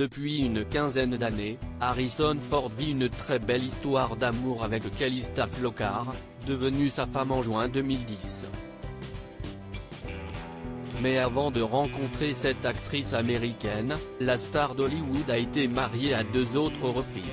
Depuis une quinzaine d'années, Harrison Ford vit une très belle histoire d'amour avec Calista Flockhart, devenue sa femme en juin 2010. Mais avant de rencontrer cette actrice américaine, la star d'Hollywood a été mariée à 2 autres reprises.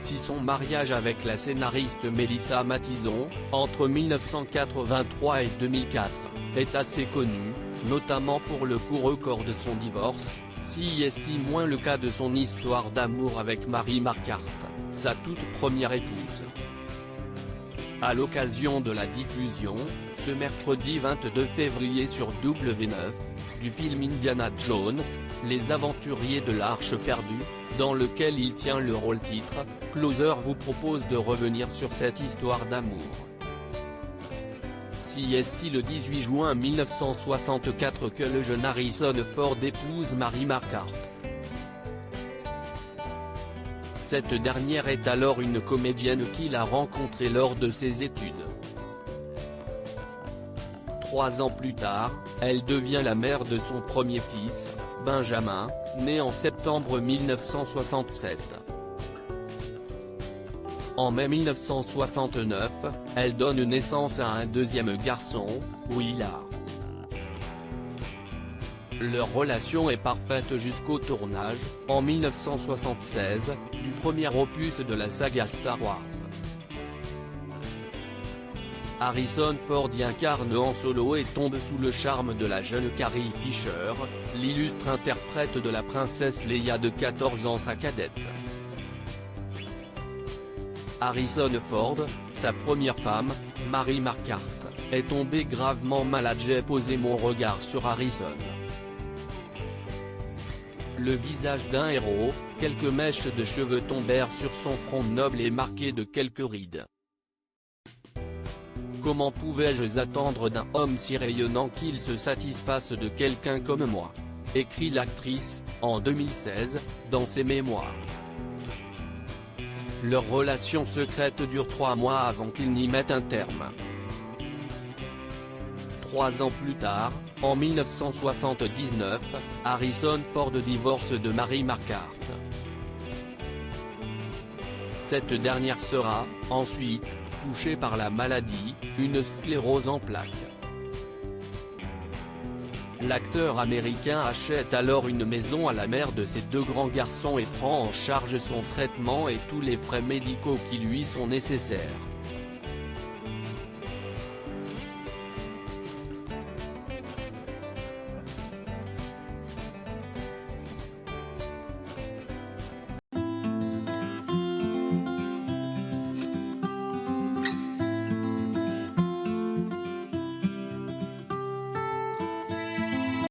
Si son mariage avec la scénariste Melissa Mathison, entre 1983 et 2004, est assez connu, notamment pour le court record de son divorce, si est moins le cas de son histoire d'amour avec Mary Marquardt, sa toute première épouse. À l'occasion de la diffusion, ce mercredi 22 février sur W9, du film Indiana Jones, Les Aventuriers de l'Arche perdue, dans lequel il tient le rôle-titre, Closer vous propose de revenir sur cette histoire d'amour. Si est le 18 juin 1964 que le jeune Harrison Ford épouse Mary Marquardt. Cette dernière est alors une comédienne qu'il a rencontrée lors de ses études. 3 ans plus tard, elle devient la mère de son premier fils, Benjamin, né en septembre 1967. En mai 1969, elle donne naissance à un deuxième garçon, Willard. Leur relation est parfaite jusqu'au tournage, en 1976, du premier opus de la saga Star Wars. Harrison Ford y incarne Han Solo et tombe sous le charme de la jeune Carrie Fisher, l'illustre interprète de la princesse Leia de 14 ans, sa cadette. Harrison Ford, sa première femme, Mary Marquardt, est tombée gravement malade. J'ai posé mon regard sur Harrison. Le visage d'un héros, quelques mèches de cheveux tombèrent sur son front noble et marqué de quelques rides. Comment pouvais-je attendre d'un homme si rayonnant qu'il se satisfasse de quelqu'un comme moi, écrit l'actrice, en 2016, dans ses mémoires. Leur relation secrète dure 3 mois avant qu'ils n'y mettent un terme. 3 ans plus tard, en 1979, Harrison Ford divorce de Mary Marquardt. Cette dernière sera, ensuite, touchée par la maladie, une sclérose en plaques. L'acteur américain achète alors une maison à la mère de ses 2 grands garçons et prend en charge son traitement et tous les frais médicaux qui lui sont nécessaires.